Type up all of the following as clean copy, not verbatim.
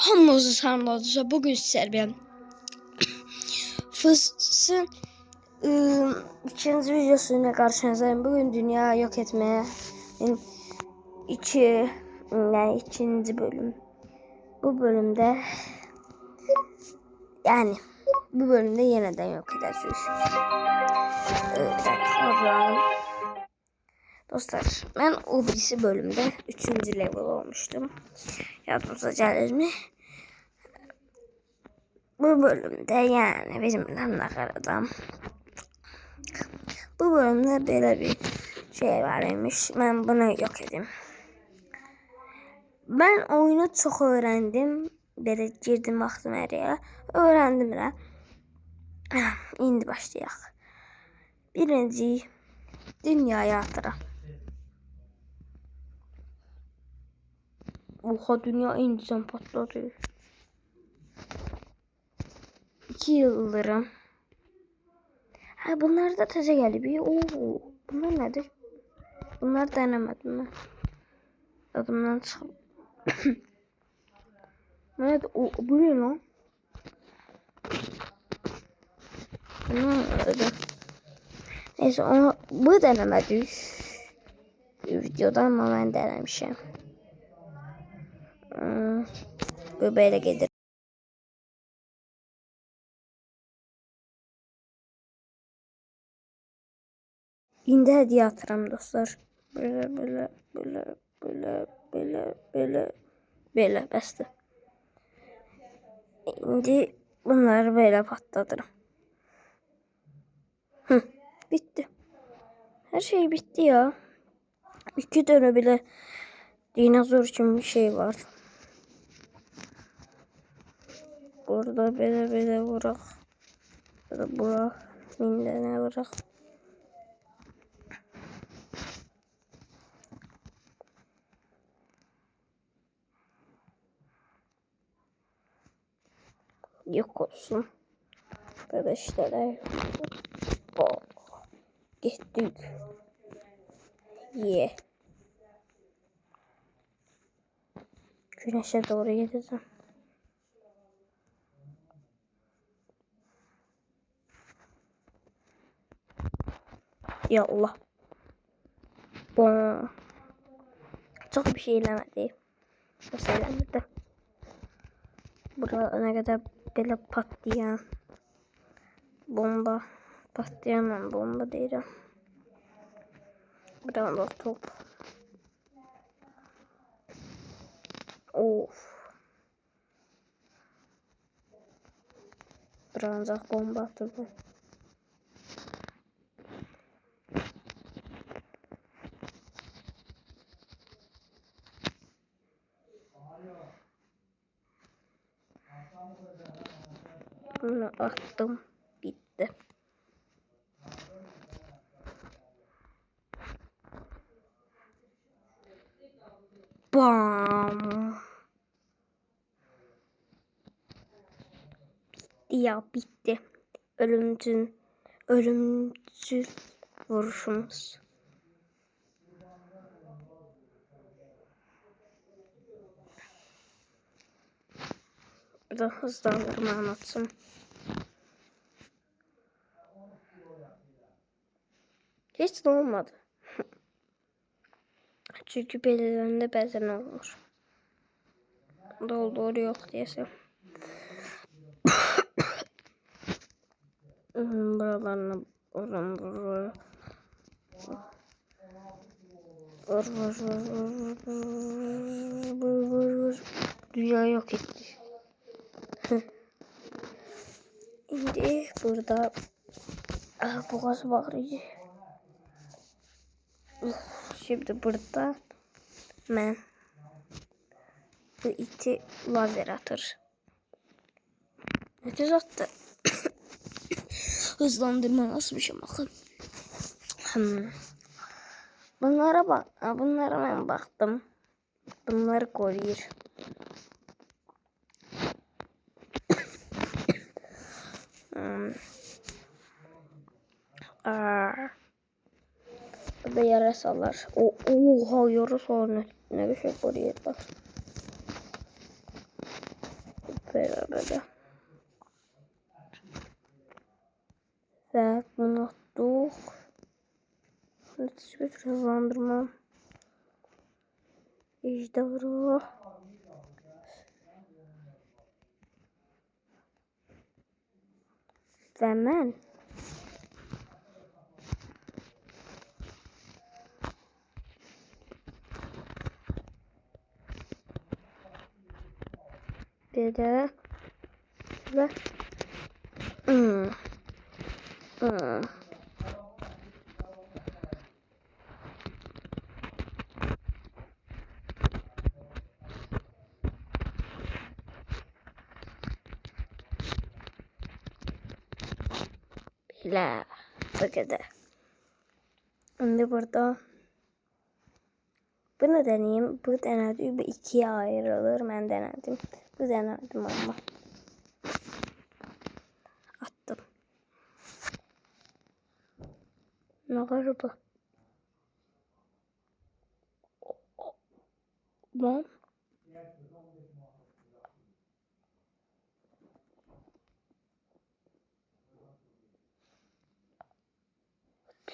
Hamınızı salamladılar. Bugün sizlerle ben Fıs'ın ikinci videosuyla karşınızdayım. Bugün dünya yok etmeye ikinci bölüm. Bu bölümde yeniden yok edeceğiz. Dostlar, ben o birisi bölümde 3. level olmuştum. Yardımcı gelir mi? Bu bölümde yani bizimle nakaradan. Bu bölümde böyle bir şey varmış. Ben bunu yok edeyim. Ben oyunu çok öğrendim. Böyle girdim baktım her yere. Öğrendim de. İndi başlayaq. Birinci dünyaya atıram. Oha, dünya indicen patladı. 2 yıldırım. Ha, bunlar da taze geldi. Bunlar nedir? Bunlar denemedim ben. Adımdan çıkıp. Evet, bu ne lan? Neyse, bu denemedik. Videoda ama ben denemişim. Bu böyle gelir. İndi hediye atıram dostlar. Böyle bəsdir. İndi bunları böyle patlatırım. Bitti. Her şey bitti ya. 2 tane bile dinozor için bir şey var. Burada böyle bırak. Bırak. Mindene bırak. Yok olsun. Arkadaşlar. Gittik. Güneşe doğru gideceğim. Ya Allah. Çok bir şey eləmədi. Nasıl eləmədi? Burada ne kadar böyle patlayan bomba. Patlayan bomba değil. Burada da top. Of. Burada bomba atıldı. Bunu attım. Bitti. Bam. Bitti. Ölümcül vuruşumuz. Burada hızlandırma anlatsın. Hiç de olmadı. Çünkü belirlerinde bazen olur. Doldur yok diyesem. Buralarına vur. Vur. Dünya yok etti. Şimdi burada boğaz bağırıcı. Şimdi burada ben bu iti lazer atır. Netiz attı. Hızlandırma nasıl bir şey bakın. Bunlara ben baktım. Bunları koruyor. Burada yarasalar. Oha, yarasalar ne bir şey koruyor bak. Böyle. Ve bunu attık. Hiçbir hızlandırmam. Ejderha. Ve ben. Dede. Ve. Hmm. Hmm. Bile. Bu kadar. Şimdi burada. Bunu deneyeyim. Bu denedim. Bu ikiye ayrılır. Ben denedim. Bu denedim ama. Attım. Ne kadar bu? Lan.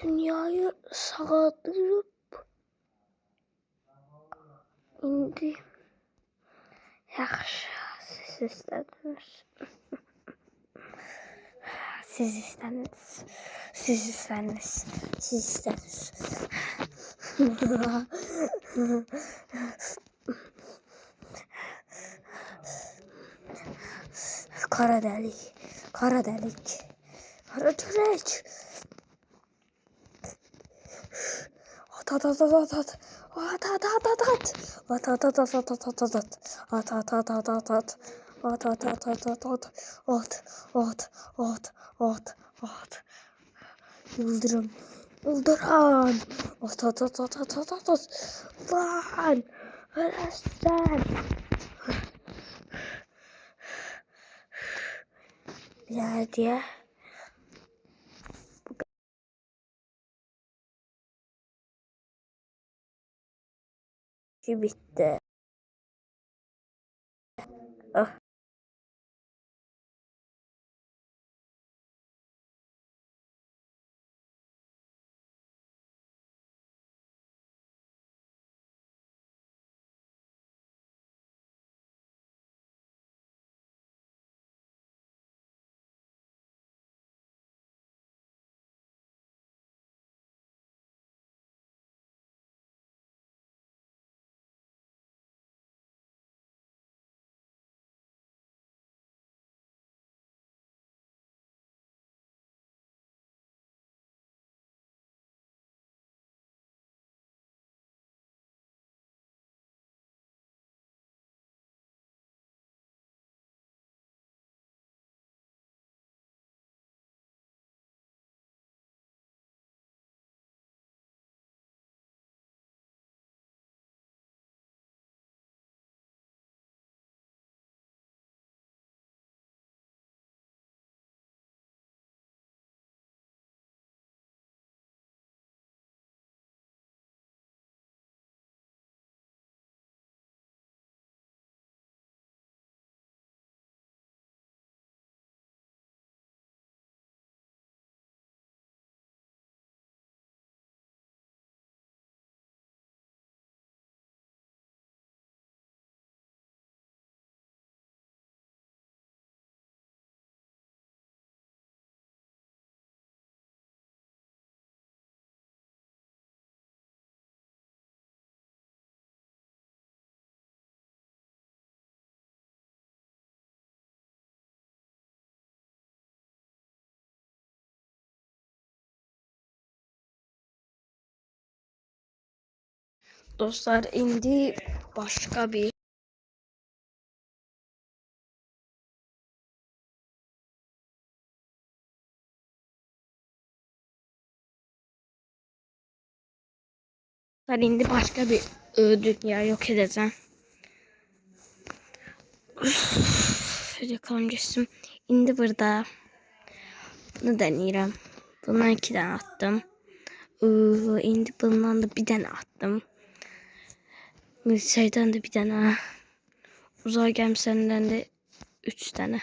Dünyayı sağdırıp indi. Yaxşı. Siz istədiniz. Siz istədiniz. Siz istədiniz. Siz istədiniz. Kara delik. Kara delik. Kara delik. At at at at at. At at at at at. At at at at at at at at. At at at at at at. At at at at at at. At at at at at. Yıldırım. Yıldırım. At at at at at at at at. Lan. Ölesten. Ya diye. Bitti. Ah. Dostlar indi başka bir indi başka bir dünya yok edeceğim. Yakalım geçtim. İndi burada. Bunu deneyeceğim. Bundan 2 tane attım. İndi bundan da bir tane attım. Şeyden de bir tane. Uzay gemisinden de 3 tane.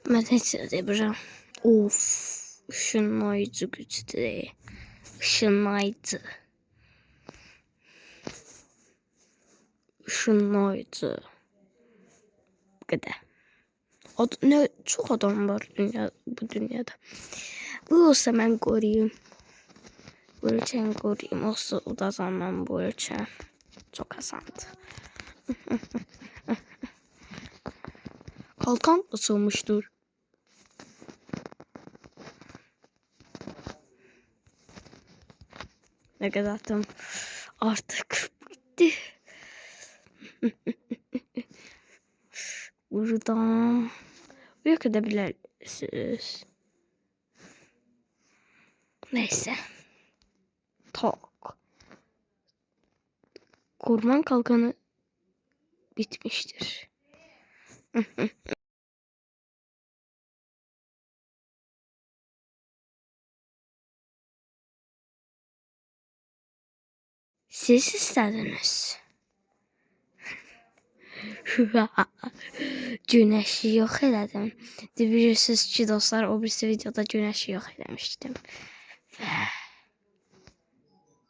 Ben hiç bilmirəm. Of, ışınlayıcı gücdür. Işınlayıcı. Işınlayıcı. Bu kadar. Ne çok adam var bu dünyada. Bu olsa ben koruyayım. Bu ölçen koruyayım. Olsa udazam ben bu ölçen. Çok asandı. Kalkan açılmıştır. Ne kadar attım. Artık bitti. Buradan yok edebilirsiniz. Neyse. Tak. Kurban kalkanı bitmiştir. Siz istediniz. Güneşi yok elədim. Bilirsiniz ki dostlar, o birisi videoda güneşi yok eləmişdim. Ve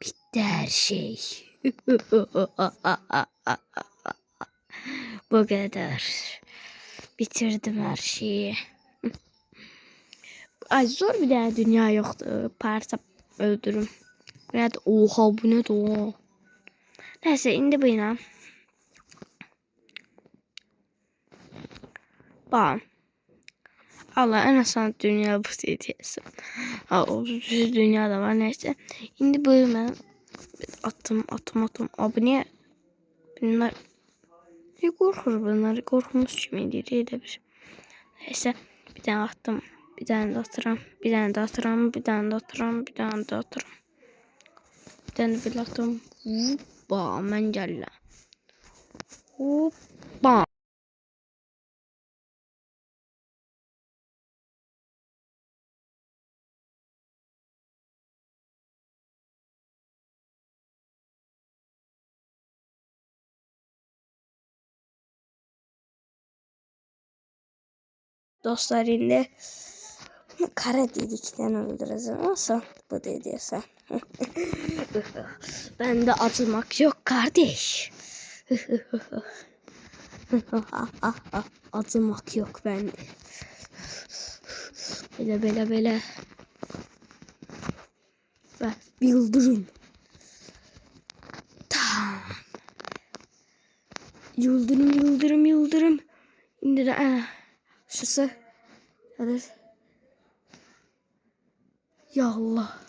bitti her şey. Bu kadar. Bitirdim her şeyi. Ay zor bir daha dünya yoktu. Parça öldürüm. Evet, oha bu ne o? Neyse indi bu yine. Bak. Allah en asan dünya bu diyeceksin. Ha o dünya da var neyse. Şimdi bu ben attım. Abi niye bunlar ne korkur bunlar? Korkmuş kimi değil. Neyse bir tane attım. Bir tane de atıram. Bir tane de atıram. Bir tane de atıram. Bir tane de atıram. Bir tane de bir attım. Hoppa ben gelle. Hoppa. Dostlar indi kara dedikten öldüreceğim. Nasıl bu dediyse. Bende acımak yok kardeş. Acımak yok bende. Böyle. Ve yıldırım. Tamam. Yıldırım. İndi de şusu. Hadi. Ya Allah.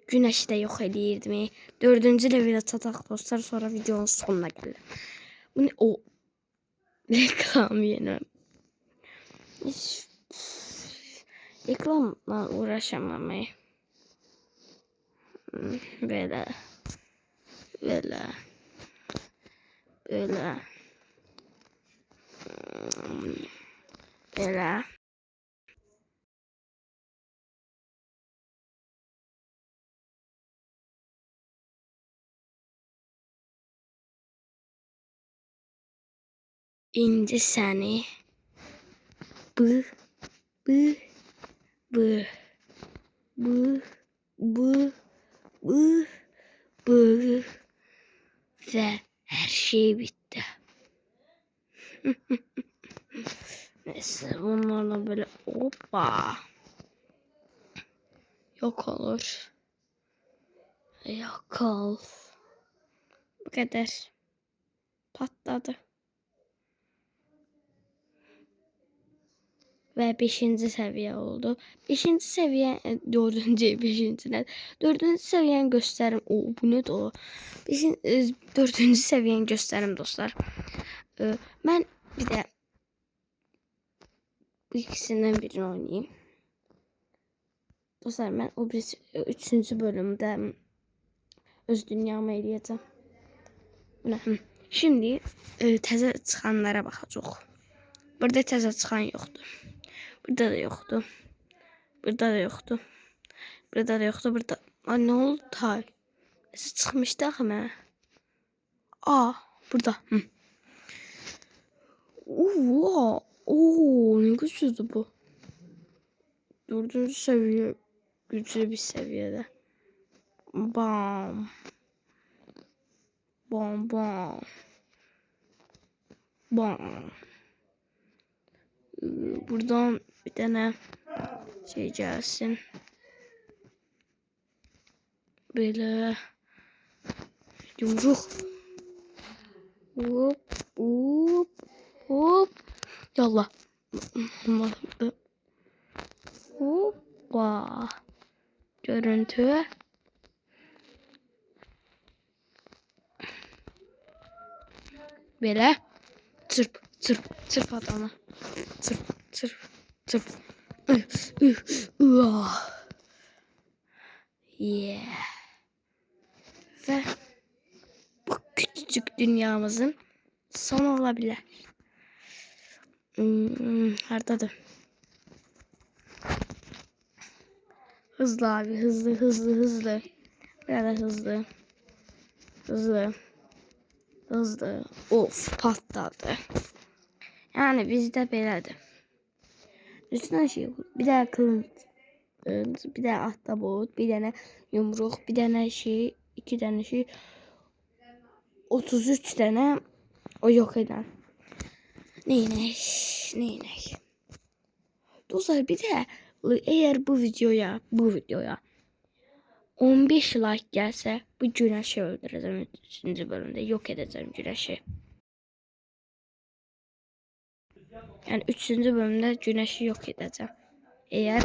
Güneşi de yok eləyirdim. 4-cü levelə çataq dostlar, sonra videonun sonuna gəlir. Bu ne o? Reklam yenə. Reklamla uğraşamam. Böyle. İndi səni. Bu ve her şey bitti. Neyse bunlarla böyle hoppa yok olur. Yok ol. Bu kadar. Patladı. Ve 5. seviye oldu. 5. seviye 4. 5. ne? 4. seviyen gösterim. O bu ne o? 4. seviyen gösterim dostlar. Ben bir de bu ikisinden birini oynayayım. Dostlar ben o 3. bölümde öz dünyamı eləyəcəm. Şimdi təzə çıxanlara baxacaq. Burada təzə çıxan yoxdur. Burada da yoktu. Burada. Ay ne oldu tay? Nasıl çıkmıştı ama? Burada. Hı. Oo, oo, ne güçlüydü bu. 4. seviye güçlü bir seviyede. Bam. Bam bam. Bam. Buradan bir tane şey gelsin. Böyle yumruk. Hop hop hop. Yallah. Hoppa. Görüntü. Böyle. Çırp çırp çırp adamı. Çırp çırp çırp. Yeah. Ve bu küçücük dünyamızın sonu olabilir. Hardadır. Hızlı abi, hızlı hızlı hızlı. Biraz hızlı. Hızlı. Hızlı. Of, patladı. Yani bizde belədir. Üstüne şey, bir de kılıç, bir de ahtapot, bir tane yumruk, bir tane şey, 2 tane şey, 33 tane o yok eden. Neynek. Dostlar bir de eğer bu videoya 15 like gelse bu güneşi öldüreceğim 3. bölümde, yok edeceğim güneşi. Yani 3. bölümde güneşi yok edeceğim. Eğer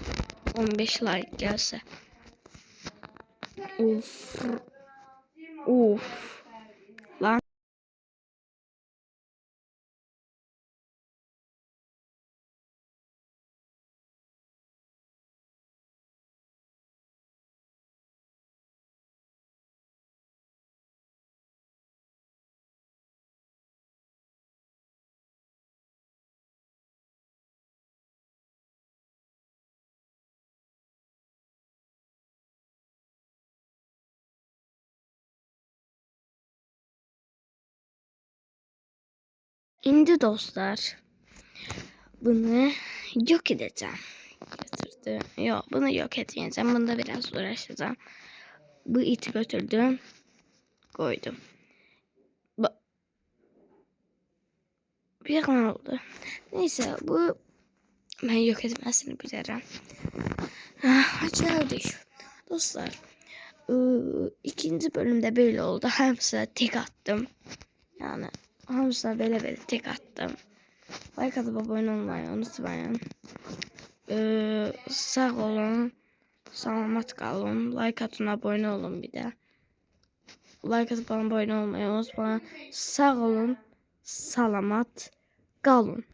15 like gelse. Of. Of. Lan. İndi dostlar. Bunu yok edeceğim. Götürdü. Yok, bunu yok etmeyeceğim. Bunda biraz uğraşacağım. Bu iti götürdüm. Koydum. Bir an oldu. Neyse bu ben yok etmesini bilirim. Geldik. Dostlar. 2. bölümde böyle oldu. Hamısına tek attım. Yani hamısına böyle tek attım. Like atıp abone olmayı unutmayın. Sağ olun. Selamat kalın. Like atın, abone olun bir de. Like atıp abone olmayı unutmayın. Sağ olun. Selamat kalın.